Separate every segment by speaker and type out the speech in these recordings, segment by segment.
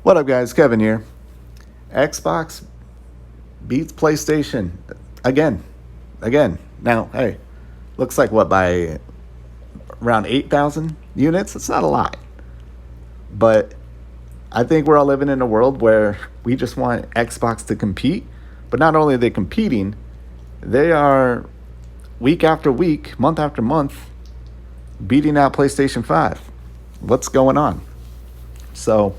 Speaker 1: What up, guys? Kevin here. Xbox beats PlayStation again. Again. Now, hey, looks like what, by around 8,000 units? It's not a lot. But I think we're all living in a world where we just want Xbox to compete. But not only are they competing, they are week after week, month after month, beating out PlayStation 5. What's going on? So,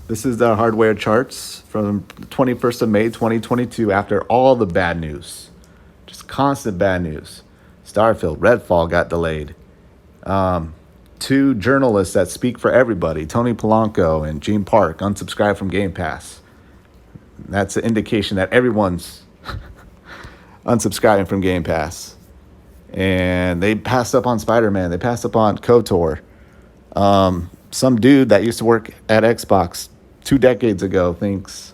Speaker 1: this is the hardware charts from the 21st of May, 2022, after all the bad news. Just constant bad news. Starfield, Redfall got delayed. Two journalists that speak for everybody, Tony Polanco and Gene Park, unsubscribed from Game Pass. That's an indication that everyone's unsubscribing from Game Pass. And they passed up on Spider-Man. They passed up on KOTOR. Some dude that used to work at Xbox 2 decades ago thinks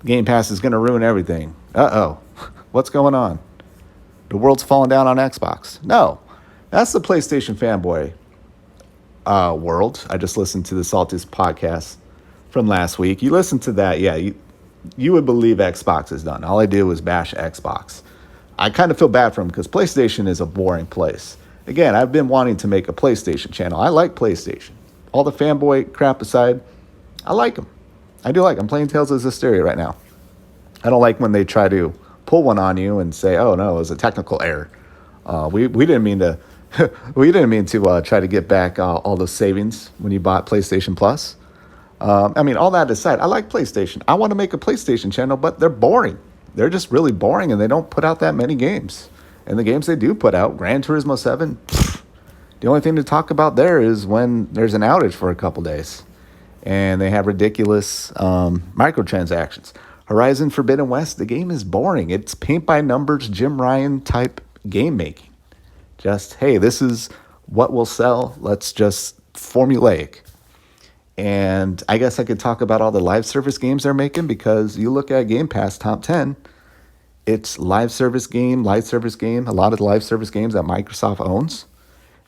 Speaker 1: Game Pass is going to ruin everything. Uh-oh. What's going on? The world's falling down on Xbox. No, that's the PlayStation fanboy world. I just listened to the Saltist podcast from last week. You listen to that, yeah, you would believe Xbox is done. All I did was bash Xbox. I kind of feel bad for them because PlayStation is a boring place. Again, I've been wanting to make a PlayStation channel. I like PlayStation. All the fanboy crap aside, I like them. I do like them. I'm playing Tales of Zestiria right now. I don't like when they try to pull one on you and say, "Oh no, it was a technical error." We didn't mean to try to get back all those savings when you bought PlayStation Plus. All that aside, I like PlayStation. I want to make a PlayStation channel, but they're boring. They're just really boring, and they don't put out that many games. And the games they do put out, Gran Turismo 7, the only thing to talk about there is when there's an outage for a couple days. And they have ridiculous microtransactions. Horizon Forbidden West, the game is boring. It's paint by numbers, Jim Ryan type game making. Just, hey, this is what will sell. Let's just formulaic. And I guess I could talk about all the live service games they're making, because you look at Game Pass top 10, it's live service game, a lot of the live service games that Microsoft owns.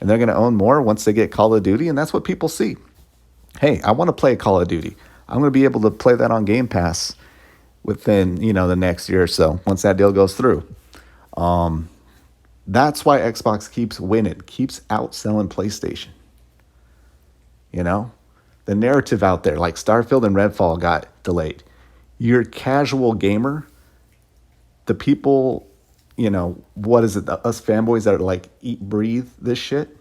Speaker 1: And they're going to own more once they get Call of Duty, and that's what people see. Hey, I want to play Call of Duty. I'm going to be able to play that on Game Pass within, the next year or so, once that deal goes through. That's why Xbox keeps winning, keeps outselling PlayStation. The narrative out there, like Starfield and Redfall got delayed. Your casual gamer, the people, what is it, us fanboys that are like eat, breathe this shit,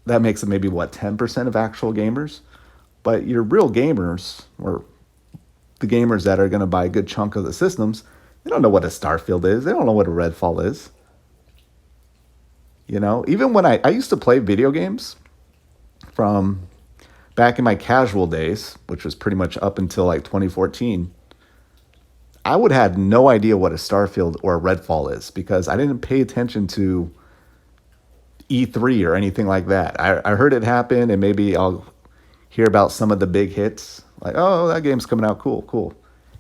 Speaker 1: that makes it maybe, 10% of actual gamers? But your real gamers, or the gamers that are going to buy a good chunk of the systems, they don't know what a Starfield is. They don't know what a Redfall is. Even when I used to play video games from back in my casual days, which was pretty much up until like 2014, I would have no idea what a Starfield or a Redfall is, because I didn't pay attention to E3 or anything like that. I heard it happen, and maybe I'll hear about some of the big hits, like, oh, that game's coming out, cool.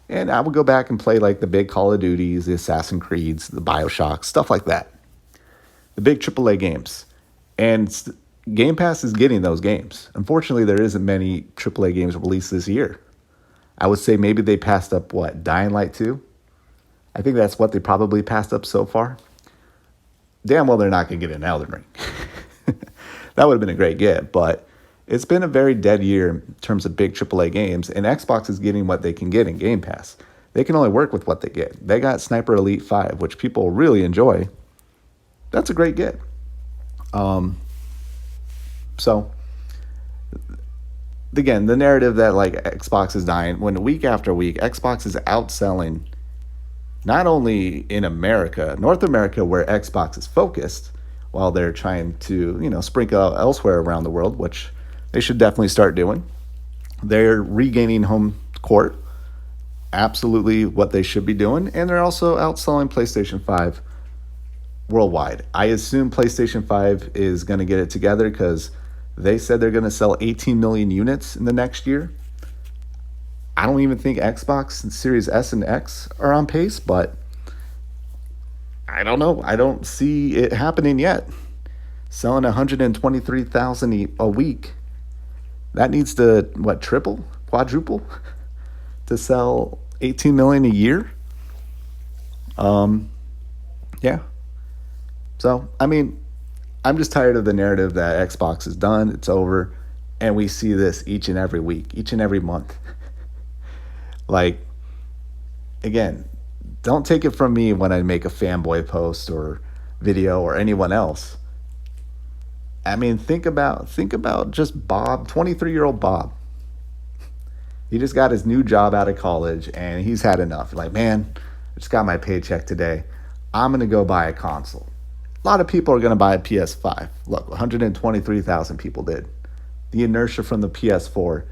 Speaker 1: And I would go back and play like the big Call of Duties, the Assassin's Creeds, the BioShocks, stuff like that. The big AAA games. And Game Pass is getting those games. Unfortunately, there isn't many AAA games released this year. I would say maybe they passed up, Dying Light 2? I think that's what they probably passed up so far. Damn well they're not going to get an Elden Ring. That would have been a great get, but it's been a very dead year in terms of big AAA games, and Xbox is getting what they can get in Game Pass. They can only work with what they get. They got Sniper Elite 5, which people really enjoy. That's a great get. So, again, the narrative that Xbox is dying, when week after week, Xbox is outselling not only in America, North America, where Xbox is focused, while they're trying to, sprinkle out elsewhere around the world, which they should definitely start doing. They're regaining home court, absolutely what they should be doing, and they're also outselling PlayStation 5 worldwide. I assume PlayStation 5 is going to get it together, because they said they're going to sell 18 million units in the next year. I don't even think Xbox and Series S and X are on pace, but I don't know. I don't see it happening yet. Selling 123,000 a week That needs to what, triple, quadruple to sell 18 million a year. Um, yeah. So I mean, I'm just tired of the narrative that Xbox is done, it's over, and we see this each and every week, each and every month. Like, again, don't take it from me when I make a fanboy post or video or anyone else. I mean, think about just Bob, 23-year-old Bob. He just got his new job out of college and he's had enough. Like, man, I just got my paycheck today. I'm going to go buy a console. A lot of people are going to buy a PS5. Look, 123,000 people did. The inertia from the PS4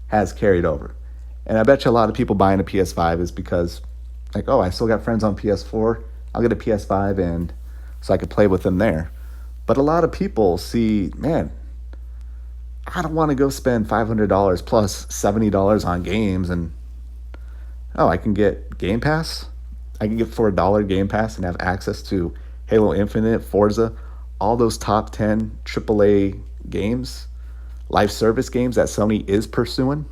Speaker 1: has carried over. And I bet you a lot of people buying a PS5 is because, like, oh, I still got friends on PS4. I'll get a PS5 and so I could play with them there. But a lot of people see, man, I don't want to go spend $500 plus $70 on games and oh, I can get Game Pass. I can get for $1 Game Pass and have access to Halo Infinite, Forza, all those top 10 AAA games, live service games that Sony is pursuing.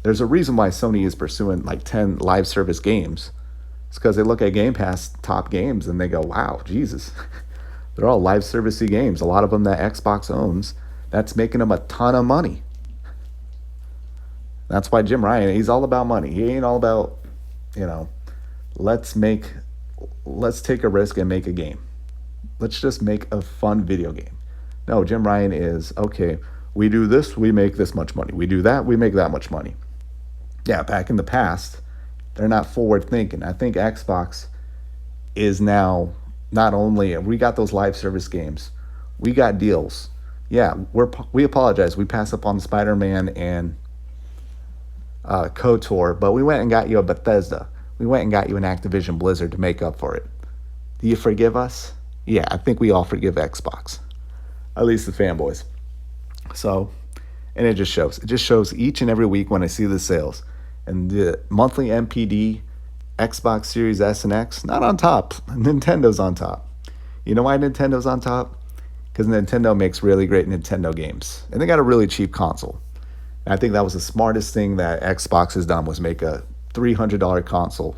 Speaker 1: There's a reason why Sony is pursuing like 10 live service games. It's because they look at Game Pass top games and they go, wow, Jesus. They're all live servicey games. A lot of them that Xbox owns. That's making them a ton of money. That's why Jim Ryan, he's all about money. He ain't all about, you know, let's take a risk and make a game. Let's just make a fun video game. No, Jim Ryan is, okay, we do this, we make this much money. We do that, we make that much money. Yeah, back in the past, they're not forward thinking. I think Xbox is now not only, we got those live service games, we got deals. Yeah, we apologize. We passed up on Spider-Man and KOTOR, but we went and got you a Bethesda. We went and got you an Activision Blizzard to make up for it. Do you forgive us? Yeah, I think we all forgive Xbox. At least the fanboys. So, and it just shows. It just shows each and every week when I see the sales. And the monthly MPD, Xbox Series S and X, not on top. Nintendo's on top. You know why Nintendo's on top? Because Nintendo makes really great Nintendo games. And they got a really cheap console. And I think that was the smartest thing that Xbox has done was make a $300 console.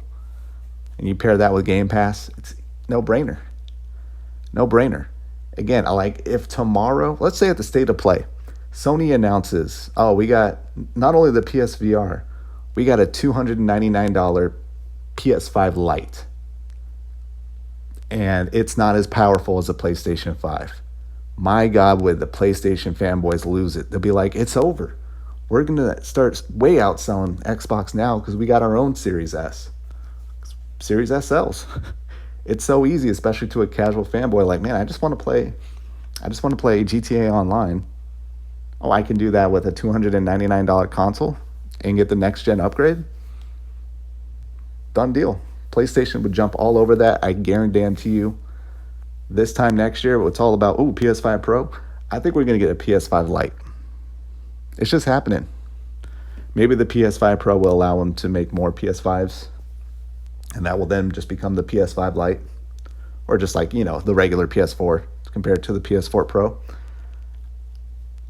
Speaker 1: And you pair that with Game Pass, it's no brainer. No brainer. Again, like if tomorrow, let's say at the State of Play, Sony announces, oh, we got not only the PSVR, we got a $299 PS5 Lite. And it's not as powerful as a PlayStation 5. My God, would the PlayStation fanboys lose it? They'll be like, it's over. We're going to start way outselling Xbox now because we got our own Series S. Series S sells. It's so easy, especially to a casual fanboy like, man, I just want to play GTA Online. Oh, I can do that with a $299 console and get the next gen upgrade. Done deal. PlayStation would jump all over that. I guarantee you. This time next year, it's all about, PS5 Pro. I think we're going to get a PS5 Lite. It's just happening. Maybe the PS5 Pro will allow them to make more PS5s. And that will then just become the PS5 Lite. Or just like, the regular PS4 compared to the PS4 Pro.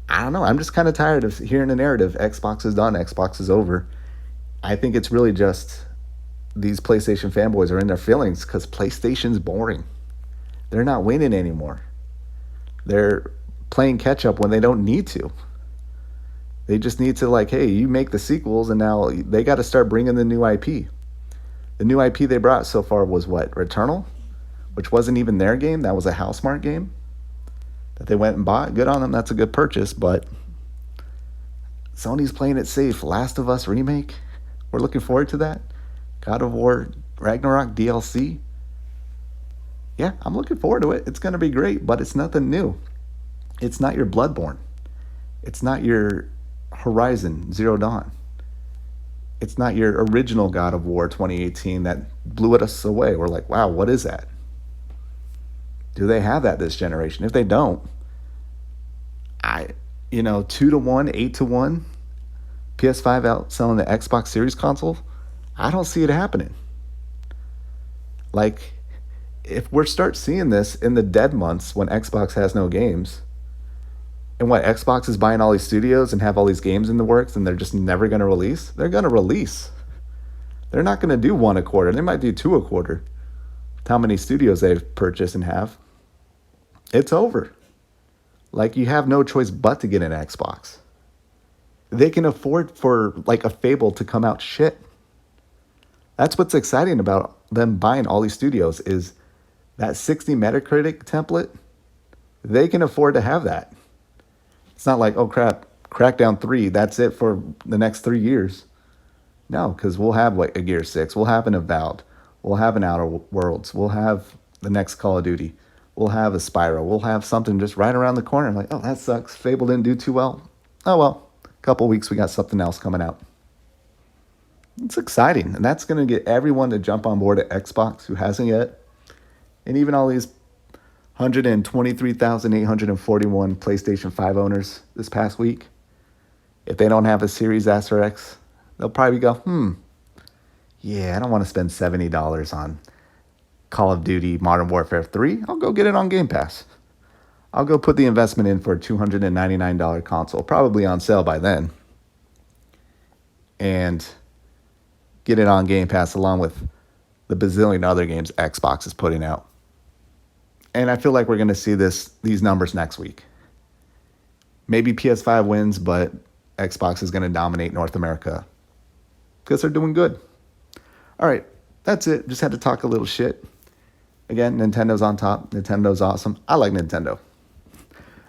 Speaker 1: I don't know. I'm just kind of tired of hearing the narrative. Xbox is done. Xbox is over. I think it's really just these PlayStation fanboys are in their feelings because PlayStation's boring. They're not winning anymore. They're playing catch up when they don't need to. They just need to hey, you make the sequels and now they got to start bringing the new IP. The new IP they brought so far was what? Returnal? Which wasn't even their game. That was a Housemarque game that they went and bought. Good on them. That's a good purchase, but Sony's playing it safe. Last of Us remake. We're looking forward to that. God of War Ragnarok DLC. Yeah, I'm looking forward to it. It's going to be great, but it's nothing new. It's not your Bloodborne. It's not your Horizon Zero Dawn. It's not your original God of War 2018 that blew us away. We're like, wow, what is that? Do they have that this generation? If they don't, 2-to-1, 8-to-1, PS5 outselling the Xbox Series console, I don't see it happening. If we start seeing this in the dead months when Xbox has no games, And what, Xbox is buying all these studios and have all these games in the works and they're just never going to release? They're going to release. They're not going to do one a quarter. They might do two a quarter. How many studios they've purchased and have. It's over. Like, you have no choice but to get an Xbox. They can afford for like a Fable to come out shit. That's what's exciting about them buying all these studios is that 60 Metacritic template. They can afford to have that. It's not like, oh crap, Crackdown 3, that's it for the next 3 years. No, because we'll have like a Gear 6, we'll have an Avowed, we'll have an Outer Worlds, we'll have the next Call of Duty, we'll have a Spyro, we'll have something just right around the corner. Like, oh, that sucks. Fable didn't do too well. Oh well, a couple weeks we got something else coming out. It's exciting, and that's going to get everyone to jump on board at Xbox who hasn't yet, and even all these 123,841 PlayStation 5 owners this past week. If they don't have a Series S or X, they'll probably go, yeah, I don't want to spend $70 on Call of Duty Modern Warfare 3. I'll go get it on Game Pass. I'll go put the investment in for a $299 console, probably on sale by then, and get it on Game Pass along with the bazillion other games Xbox is putting out. And I feel like we're going to see these numbers next week. Maybe PS5 wins, but Xbox is going to dominate North America because they're doing good. All right, that's it. Just had to talk a little shit. Again, Nintendo's on top. Nintendo's awesome. I like Nintendo.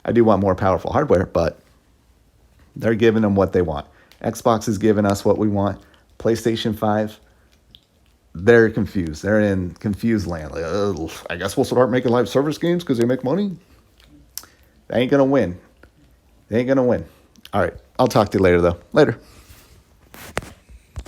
Speaker 1: I do want more powerful hardware, but they're giving them what they want. Xbox is giving us what we want. PlayStation 5, they're confused. They're in confused land. Like, I guess we'll start making live service games because they make money. They ain't going to win. They ain't going to win. All right. I'll talk to you later, though. Later.